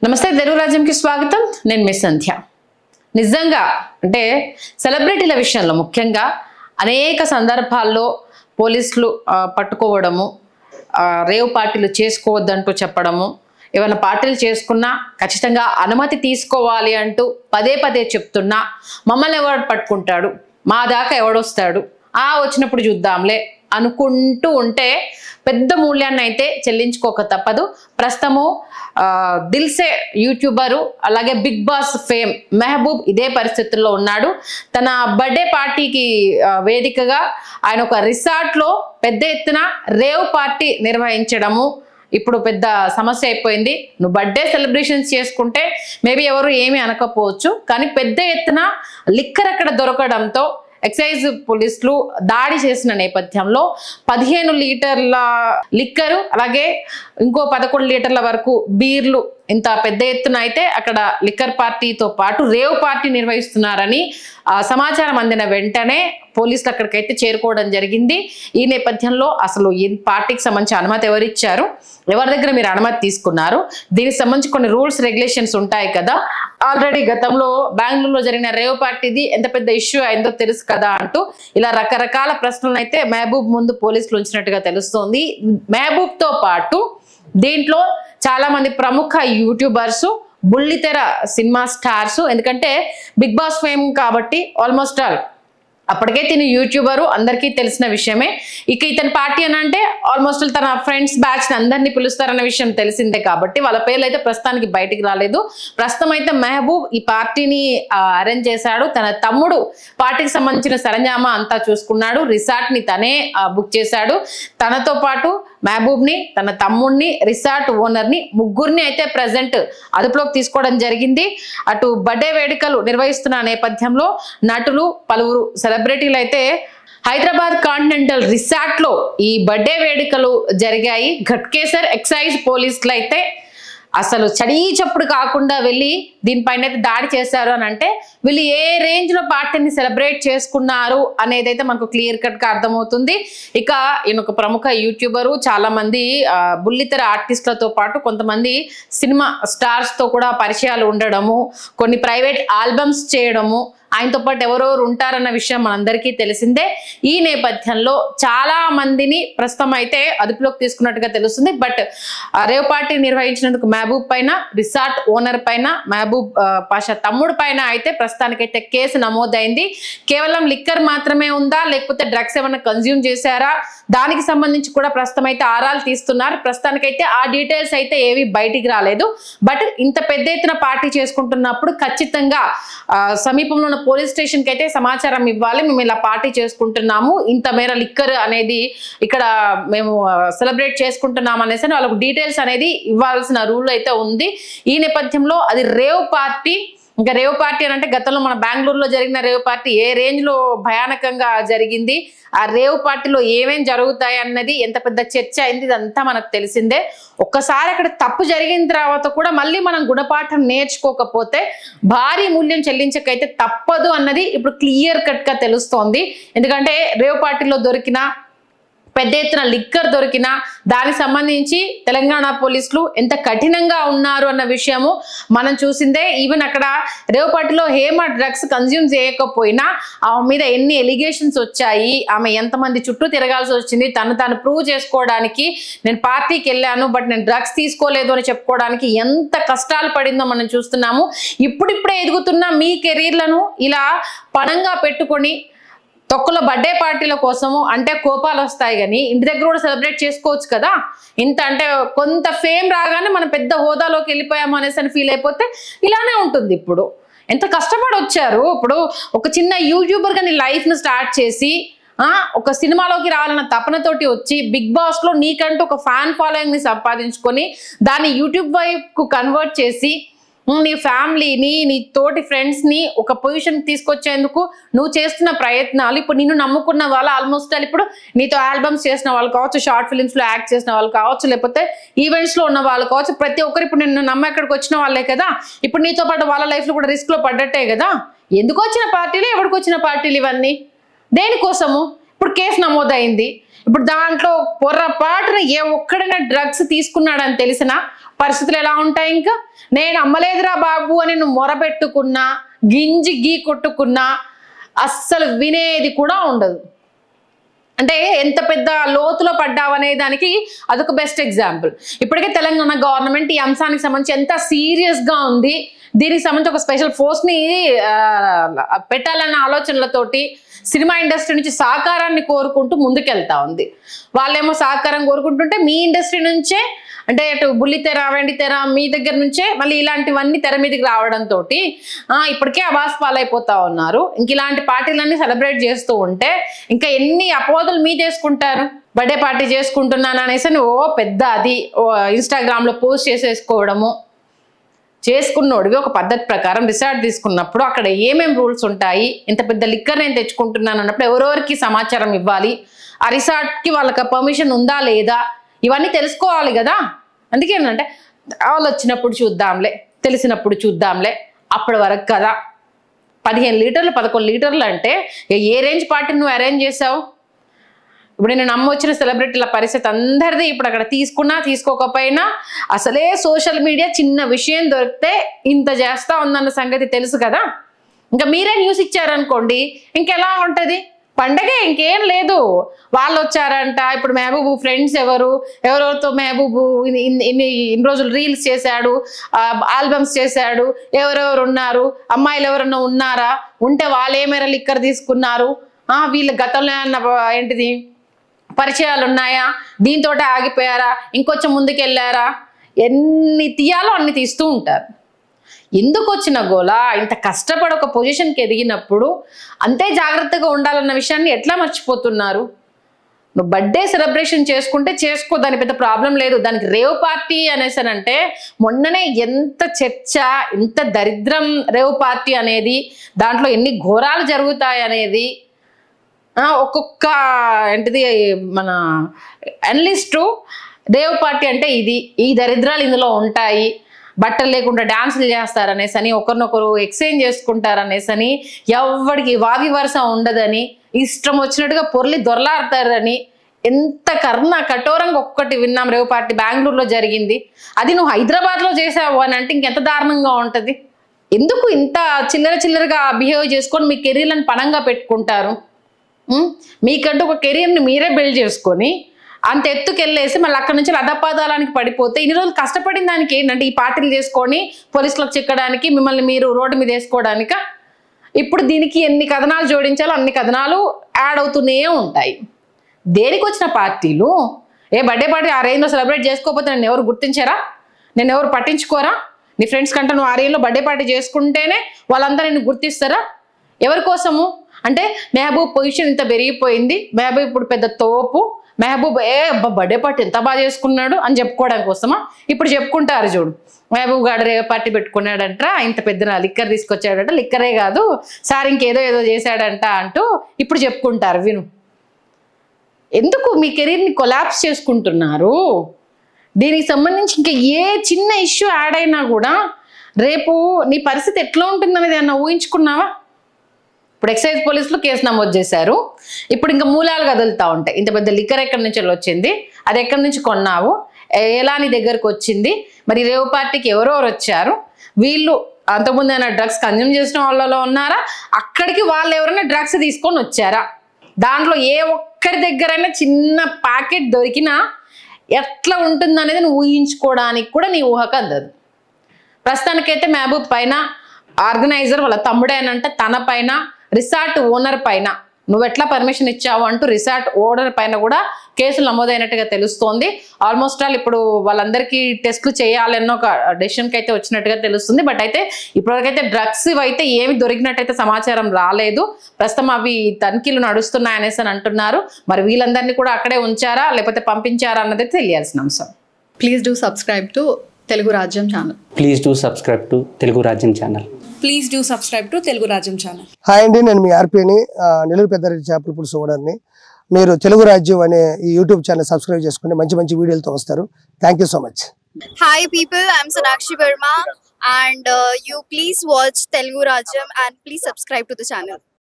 నమస్తే తెలుగు రాజ్యంకి స్వాగతం. నేను మీ సంధ్య. నిజంగా అంటే సెలబ్రిటీల విషయంలో ముఖ్యంగా అనేక సందర్భాల్లో పోలీసులు పట్టుకోవడము, రేవ్ పార్టీలు చేసుకోవద్దంటూ చెప్పడము, ఏమైనా పార్టీలు చేసుకున్నా ఖచ్చితంగా అనుమతి తీసుకోవాలి అంటూ పదే పదే చెప్తున్నా మమ్మల్ని ఎవడు పట్టుకుంటాడు, మా దాకా ఎవడొస్తాడు, వచ్చినప్పుడు చూద్దాంలే అనుకుంటూ ఉంటే పెద్ద మూల్యాన్ని అయితే చెల్లించుకోక తప్పదు. ప్రస్తుతము దిల్సే యూట్యూబరు అలాగే బిగ్ బాస్ ఫేమ్ మెహబూబ్ ఇదే పరిస్థితుల్లో ఉన్నాడు. తన బర్త్డే పార్టీకి వేదికగా ఆయన ఒక రిసార్ట్లో పెద్ద ఎత్తున రేవ్ పార్టీ నిర్వహించడము ఇప్పుడు పెద్ద సమస్య అయిపోయింది. నువ్వు బర్త్డే సెలబ్రేషన్స్ చేసుకుంటే మేబీ ఎవరు ఏమీ అనకపోవచ్చు, కానీ పెద్ద ఎత్తున లిక్కర్ అక్కడ దొరకడంతో ఎక్సైజ్ పోలీసులు దాడి చేసిన నేపథ్యంలో 15 లీటర్ల లిక్కరు అలాగే ఇంకో 11 లీటర్ల వరకు బీర్లు, ఇంత పెద్ద ఎత్తున అయితే అక్కడ లిక్కర్ పార్టీతో పాటు రేవ్ పార్టీ నిర్వహిస్తున్నారని సమాచారం అందిన వెంటనే పోలీసులు అక్కడికైతే చేరుకోవడం జరిగింది. ఈ నేపథ్యంలో అసలు ఈ పార్టీకి సంబంధించి అనుమతి ఎవరిచ్చారు, ఎవరి దగ్గర మీరు అనుమతి తీసుకున్నారు, దీనికి సంబంధించి కొన్ని రూల్స్ రెగ్యులేషన్స్ ఉంటాయి కదా. ఆల్రెడీ గతంలో బెంగళూరులో జరిగిన రేవ్ పార్టీది ఎంత పెద్ద ఇష్యూ అయిందో తెలుసు కదా అంటూ ఇలా రకరకాల ప్రశ్నలు అయితే మెహబూబ్ ముందు పోలీసులు ఉంచినట్టుగా తెలుస్తోంది. మెహబూబ్తో పాటు దీంట్లో చాలా మంది ప్రముఖ యూట్యూబర్స్, బుల్లితెర సినిమా స్టార్స్, ఎందుకంటే బిగ్ బాస్ ఫేమ్ కాబట్టి ఆల్మోస్ట్ ఆల్ అప్పటికే తిని యూట్యూబరు అందరికీ తెలిసిన విషయమే. ఇక ఇతని పార్టీ అని అంటే ఆల్మోస్ట్ తన ఫ్రెండ్స్ బ్యాచ్ అందరినీ పిలుస్తారన్న విషయం తెలిసిందే కాబట్టి వాళ్ళ పేర్లు అయితే ప్రస్తుతానికి బయటికి రాలేదు. ప్రస్తుతం అయితే మెహబూబ్ ఈ పార్టీని అరేంజ్ చేశాడు. తన తమ్ముడు పార్టీకి సంబంధించిన సరంజామా అంతా చూసుకున్నాడు. రిసార్ట్ ని తనే బుక్ చేశాడు. తనతో పాటు మెహబూబ్ని, తన తమ్ముడిని, రిసార్ట్ ఓనర్ని, ముగ్గురిని అయితే ప్రజెంట్ అదుపులోకి తీసుకోవడం జరిగింది. అటు బర్త్డే వేడుకలు నిర్వహిస్తున్న నేపథ్యంలో నటులు, పలువురు సెలబ్రిటీలు అయితే హైదరాబాద్ కాంటినెంటల్ రిసార్ట్ లో ఈ బర్త్డే వేడుకలు జరిగాయి. ఘట్కేసర్ ఎక్సైజ్ పోలీసులు అయితే అసలు చడీ చప్పుడు కాకుండా వెళ్ళి దీనిపైన అయితే దాడి చేశారు అని అంటే వీళ్ళు ఏ రేంజ్ లో పార్టీని సెలబ్రేట్ చేసుకున్నారు అనేది అయితే మనకు క్లియర్ కట్ గా అర్థమవుతుంది. ఇక ఈయన ఒక ప్రముఖ యూట్యూబరు, చాలా మంది బుల్లితెర ఆర్టిస్టులతో పాటు కొంతమంది సినిమా స్టార్స్ తో కూడా పరిచయాలు ఉండడము, కొన్ని ప్రైవేట్ ఆల్బమ్స్ చేయడము, ఆయనతో పాటు ఎవరెవరు ఉంటారన్న విషయం మనందరికీ తెలిసిందే. ఈ నేపథ్యంలో చాలా మందిని ప్రస్తుతం అయితే అదుపులోకి తీసుకున్నట్టుగా తెలుస్తుంది. బట్ రేవ్ పార్టీ నిర్వహించినందుకు మెహబూబ్ పైన, రిసార్ట్ ఓనర్ పైన, మెహబూబ్ పాషా తమ్ముడు పైన అయితే ప్రస్తుతానికైతే కేసు నమోదైంది. కేవలం లిక్కర్ మాత్రమే ఉందా, లేకపోతే డ్రగ్స్ ఏమైనా కన్జ్యూమ్ చేశారా, దానికి సంబంధించి కూడా ప్రస్తుతం అయితే ఆరాలు తీస్తున్నారు. ప్రస్తుతానికైతే ఆ డీటెయిల్స్ అయితే ఏవి బయటికి రాలేదు. బట్ ఇంత పెద్ద ఎత్తున పార్టీ చేసుకుంటున్నప్పుడు ఖచ్చితంగా సమీపంలో ఉన్న పోలీస్ స్టేషన్ కి అయితే సమాచారం ఇవ్వాలి. మేము ఇలా పార్టీ చేసుకుంటున్నాము, ఇంత మేర లిక్కర్ అనేది ఇక్కడ మేము సెలబ్రేట్ చేసుకుంటున్నాం అనేసి వాళ్ళకు డీటెయిల్స్ అనేది ఇవ్వాల్సిన రూల్ అయితే ఉంది. ఈ నేపథ్యంలో అది రేవ్ పార్టీ. ఇంకా రేవ్ పార్టీ అని అంటే గతంలో మన బెంగళూరులో జరిగిన రేవ్ పార్టీ ఏ రేంజ్ లో భయానకంగా జరిగింది, ఆ రేవ్ పార్టీలో ఏమేం జరుగుతాయి అన్నది ఎంత పెద్ద చర్చ అయింది, ఇదంతా మనకు తెలిసిందే. ఒక్కసారి అక్కడ తప్పు జరిగిన తర్వాత కూడా మళ్ళీ మనం గుణపాఠం నేర్చుకోకపోతే భారీ మూల్యం చెల్లించకైతే తప్పదు అన్నది ఇప్పుడు క్లియర్ కట్ గా తెలుస్తోంది. ఎందుకంటే రేవ్ పార్టీలో దొరికిన పెద్ద ఎత్తున లిక్కర్ దొరికిన దానికి సంబంధించి తెలంగాణ పోలీసులు ఎంత కఠినంగా ఉన్నారు అన్న విషయము మనం చూసిందే. ఈవెన్ అక్కడ రేవ్ పార్టీలో హేమ డ్రగ్స్ కన్జ్యూమ్ చేయకపోయినా ఆమె మీద ఎన్ని ఎలిగేషన్స్ వచ్చాయి, ఆమె ఎంతమంది చుట్టూ తిరగాల్సి వచ్చింది, తాను ప్రూవ్ చేసుకోవడానికి నేను పార్టీకి వెళ్ళాను బట్ నేను డ్రగ్స్ తీసుకోలేదు అని చెప్పుకోవడానికి ఎంత కష్టాలు పడిందో మనం చూస్తున్నాము. ఇప్పుడిప్పుడే ఎదుగుతున్న మీ కెరీర్లను ఇలా పణంగా పెట్టుకొని తొక్కుల బర్త్డే పార్టీల కోసము అంటే కోపాలు వస్తాయి, కానీ ఇంటి దగ్గర కూడా సెలబ్రేట్ చేసుకోవచ్చు కదా. ఇంత అంటే కొంత ఫేమ్ రాగానే మనం పెద్ద హోదాలోకి వెళ్ళిపోయాము అనేసి అని ఫీల్ అయిపోతే ఇలానే ఉంటుంది. ఇప్పుడు ఎంత కష్టపడి వచ్చారు. ఇప్పుడు ఒక చిన్న యూట్యూబర్ గా నీ లైఫ్ ను స్టార్ట్ చేసి ఒక సినిమాలోకి రావాలన్న తపనతోటి వచ్చి బిగ్ బాస్ లో నీకంటూ ఒక ఫ్యాన్ ఫాలోయింగ్ ని సంపాదించుకొని దాన్ని యూట్యూబ్ వైపు కన్వర్ట్ చేసి నీ ఫ్యామిలీని, నీ తోటి ఫ్రెండ్స్ ని ఒక పొజిషన్ తీసుకొచ్చేందుకు నువ్వు చేస్తున్న ప్రయత్నాలు, ఇప్పుడు నిన్ను నమ్ముకున్న వాళ్ళు ఆల్మోస్ట్ ఇప్పుడు నీతో ఆల్బమ్స్ చేసిన వాళ్ళు కావచ్చు, షార్ట్ ఫిల్మ్స్ లో యాక్ట్ చేసిన వాళ్ళు కావచ్చు, లేకపోతే ఈవెంట్స్ లో ఉన్న వాళ్ళు కావచ్చు, ప్రతి ఒక్కరు ఇప్పుడు నిన్ను నమ్మ ఎక్కడికి వచ్చిన వాళ్ళే కదా. ఇప్పుడు నీతో పాటు వాళ్ళ లైఫ్ లో కూడా రిస్క్ లో పడ్డట్టే కదా. ఎందుకు వచ్చిన పార్టీలు, ఎవరికి వచ్చిన పార్టీలు ఇవన్నీ, దేనికోసము? ఇప్పుడు కేసు నమోదైంది. ఇప్పుడు దాంట్లో పొర్రపాటున ఏ ఒక్కడైనా డ్రగ్స్ తీసుకున్నాడని తెలిసినా పరిస్థితులు ఎలా ఉంటాయి? ఇంకా నేను అమ్మలేదురా బాబు అని నువ్వు మొరపెట్టుకున్నా, గింజి గీ కొట్టుకున్నా అస్సలు వినేది కూడా ఉండదు. అంటే ఎంత పెద్ద లోతులో పడ్డావనే దానికి అదొక బెస్ట్ ఎగ్జాంపుల్. ఇప్పటికే తెలంగాణ గవర్నమెంట్ ఈ అంశానికి సంబంధించి ఎంత సీరియస్గా ఉంది, దీనికి సంబంధించి ఒక స్పెషల్ ఫోర్స్ని పెట్టాలన్న ఆలోచనలతోటి సినిమా ఇండస్ట్రీ నుంచి సహకారాన్ని కోరుకుంటూ ముందుకెళ్తా ఉంది. వాళ్ళేమో సహకారం కోరుకుంటుంటే మీ ఇండస్ట్రీ నుంచే, అంటే అటు బుల్లితెర, వెండితెర మీ దగ్గర నుంచే మళ్ళీ ఇలాంటివన్నీ తెర మీదకి రావడంతో ఇప్పటికే అబాస్ పాలైపోతా ఉన్నారు. ఇంక ఇలాంటి పార్టీలన్నీ సెలబ్రేట్ చేస్తూ ఉంటే ఇంకా ఎన్ని అపోదలు మీ చేసుకుంటారు? బర్త్డే పార్టీ చేసుకుంటున్నాను అనేసి ఓ పెద్ద అది ఇన్స్టాగ్రామ్లో పోస్ట్ చేసేసుకోవడము. చేసుకున్నోడివి ఒక పద్ధతి ప్రకారం రిసార్ట్ తీసుకున్నప్పుడు అక్కడ ఏమేమి రూల్స్ ఉంటాయి, ఇంత పెద్ద లిక్కర్ నేను తెచ్చుకుంటున్నాను అన్నప్పుడు ఎవరెవరికి సమాచారం ఇవ్వాలి, ఆ రిసార్ట్కి వాళ్ళకి పర్మిషన్ ఉందా లేదా, ఇవన్నీ తెలుసుకోవాలి కదా. అందుకే ఏంటంటే వాళ్ళు వచ్చినప్పుడు చూద్దాంలే, తెలిసినప్పుడు చూద్దాంలే, అప్పటి వరకు కదా. 15 లీటర్లు 11 లీటర్లు అంటే ఏ రేంజ్ పార్టీ నువ్వు అరేంజ్ చేసావు? ఇప్పుడు నేను నమ్మొచ్చిన సెలబ్రిటీల పరిస్థితి అందరిది ఇప్పుడు అక్కడ తీసుకున్నా తీసుకోకపోయినా అసలే సోషల్ మీడియా చిన్న విషయం దొరికితే ఇంత చేస్తా ఉందన్న సంగతి తెలుసు కదా. ఇంకా మీరే న్యూస్ ఇచ్చారనుకోండి ఇంకెలా ఉంటుంది పండగే, ఇంకేం లేదు. వాళ్ళు వచ్చారంట, ఇప్పుడు మెహబూబు ఫ్రెండ్స్ ఎవరెవరితో మెహబూబు ఇన్ని రోజులు రీల్స్ చేశాడు, ఆల్బమ్స్ చేశాడు, ఎవరెవరు ఉన్నారు, అమ్మాయిలు ఎవరన్నా ఉన్నారా, ఉంటే వాళ్ళు ఏ మేర లిక్కర్ తీసుకున్నారు, వీళ్ళ గతంలో ఏంటిది పరిచయాలు ఉన్నాయా, దీంతో ఆగిపోయారా, ఇంకొంచెం ముందుకెళ్ళారా, ఎన్ని తీయాలో అన్ని తీస్తూ ఉంటారు. ఎందుకు వచ్చిన గోలా? ఇంత కష్టపడి ఒక పొజిషన్కి ఎదిగినప్పుడు అంతే జాగ్రత్తగా ఉండాలన్న విషయాన్ని ఎట్లా మర్చిపోతున్నారు? నువ్వు బర్త్డే సెలబ్రేషన్ చేసుకుంటే చేసుకో, దాని పెద్ద ప్రాబ్లం లేదు. దానికి రేవ్ పార్టీ అనేసానంటే మొన్ననే ఎంత చర్చ, ఎంత దరిద్రం రేవ్ పార్టీ అనేది, దాంట్లో ఎన్ని ఘోరాలు జరుగుతాయి అనేది ఒక్కొక్క ఏంటిది మన అనలిస్టు రేవ్ పార్టీ అంటే ఇది, ఈ దరిద్రాలు ఇందులో ఉంటాయి, బట్టలు లేకుండా డాన్సులు చేస్తారనేసని, ఒకరినొకరు ఎక్స్చేంజ్ చేసుకుంటారనేసని, ఎవరికి వావి వరుస ఉండదని, ఇష్టం వచ్చినట్టుగా పొర్లి దొరలాడతారని, ఎంత కర్ణ కఠోరంగా ఒక్కటి విన్నాం. రేవ్ పార్టీ బెంగళూరులో జరిగింది. అది నువ్వు హైదరాబాద్లో చేసావు అని అంటే ఇంకెంత దారుణంగా ఉంటుంది? ఎందుకు ఇంత చిల్లరగా బిహేవ్ చేసుకొని మీ కెరీర్లను పణంగా పెట్టుకుంటారు? మీకంటూ ఒక కెరీర్ని మీరే బిల్డ్ చేసుకొని అంత ఎత్తుకెళ్ళేసి మళ్ళీ అక్కడ నుంచి అధపాతాళానికి పడిపోతే ఇన్ని రోజులు కష్టపడిన దానికి ఏంటంటే ఈ పార్టీలు చేసుకొని పోలీసులకు చిక్కడానికి, మిమ్మల్ని మీరు రోడ్డు మీద వేసుకోవడానిక? ఇప్పుడు దీనికి ఎన్ని కథనాలు జోడించాలో అన్ని కథనాలు యాడ్ అవుతూనే ఉంటాయి. దేనికి వచ్చిన పార్టీలు? బర్త్డే పార్టీ ఆ రేంజ్లో సెలబ్రేట్ చేసుకోకపోతే నన్ను ఎవరు గుర్తించారా? నేను ఎవరు పట్టించుకోరా? నీ ఫ్రెండ్స్ కంటే నువ్వు ఆ రేంజ్లో బర్త్డే పార్టీ చేసుకుంటేనే వాళ్ళందరూ నిన్ను గుర్తిస్తారా? ఎవరి కోసము? అంటే మెహబూబ్ పొజిషన్ ఇంత పెరిగిపోయింది, మెహబూబ్ ఇప్పుడు పెద్ద తోపు, మెహబూబ్ బర్త్డే పార్టీ ఎంత బాగా చేసుకున్నాడు అని చెప్పుకోవడం కోసమా? ఇప్పుడు చెప్పుకుంటారు చూడు, మెహబూబ్ గారు రేవ్ పార్టీ పెట్టుకున్నాడంట, ఇంత పెద్ద లిక్కర్ తీసుకొచ్చాడంట, లిక్కరే కాదు సార్ ఇంకేదో చేశాడంట అంటూ ఇప్పుడు చెప్పుకుంటారు. విను, ఎందుకు మీ కెరీర్ని కొలాప్స్ చేసుకుంటున్నారు? దీనికి సంబంధించి ఇంకా ఏ చిన్న ఇష్యూ యాడ్ అయినా కూడా రేపు నీ పరిస్థితి ఎట్లా ఉంటుందనేది ఏమన్నా ఊహించుకున్నావా? ఇప్పుడు ఎక్సైజ్ పోలీసులు కేసు నమోదు చేశారు. ఇప్పుడు ఇంకా మూలాలు కదులుతూ ఉంటాయి. ఇంత పెద్ద లిక్కర్ ఎక్కడి నుంచి వచ్చింది, అది ఎక్కడి నుంచి కొన్నావు, ఎలా నీ దగ్గరకు వచ్చింది, మరి రేవ్ పార్టీకి ఎవరెవరు వచ్చారు, వీళ్ళు అంతకుముందు ఏమైనా డ్రగ్స్ కన్జ్యూమ్ చేసిన వాళ్ళలో ఉన్నారా, అక్కడికి వాళ్ళు ఎవరైనా డ్రగ్స్ తీసుకొని వచ్చారా, దాంట్లో ఏ ఒక్కరి దగ్గరైనా చిన్న ప్యాకెట్ దొరికినా ఎట్లా ఉంటుందనేది నువ్వు ఊహించుకోవడానికి కూడా నీ ఊహకు అందదు. ప్రస్తుతానికైతే మెహబూబ్ పైన ఆర్గనైజర్ వాళ్ళ తమ్ముడేనంటే తన పైన, రిసార్ట్ ఓనర్ పైన నువ్వు ఎట్లా పర్మిషన్ ఇచ్చావు అంటూ రిసార్ట్ ఓనర్ పైన కూడా కేసులు నమోదైనట్టుగా తెలుస్తోంది. ఆల్మోస్ట్ ఆల్ ఇప్పుడు వాళ్ళందరికీ టెస్టులు చేయాలన్న ఒక డెసిషన్కి అయితే వచ్చినట్టుగా తెలుస్తుంది. బట్ అయితే ఇప్పటివరకైతే డ్రగ్స్ అయితే ఏమి దొరికినట్టయితే సమాచారం రాలేదు. ప్రస్తుతం అవి తనిఖీలు నడుస్తున్నాయనేసి అని అంటున్నారు. మరి వీళ్ళందరినీ కూడా అక్కడే ఉంచారా లేకపోతే పంపించారా అన్నది తెలియాల్సిన అంశం. Please do subscribe to Telugu Rajyam channel. Please do subscribe to Telugu Rajyam channel. Please do subscribe to Telugu Rajyam channel. Hi అండి, నేను మీ ఆర్పీని, నెల్లూరు పెద్దారెడ్డి చేపల పులుసు ఓనర్ని. మీరు తెలుగు రాజ్యం అనే ఈ యూట్యూబ్ ఛానల్ సబ్స్క్రైబ్ చేసుకుని మంచి వీడియోలతో వస్తారు. Thank you so much. Hi people, I'm Sonakshi Verma and you please watch Telugu Rajyam and please subscribe to the channel.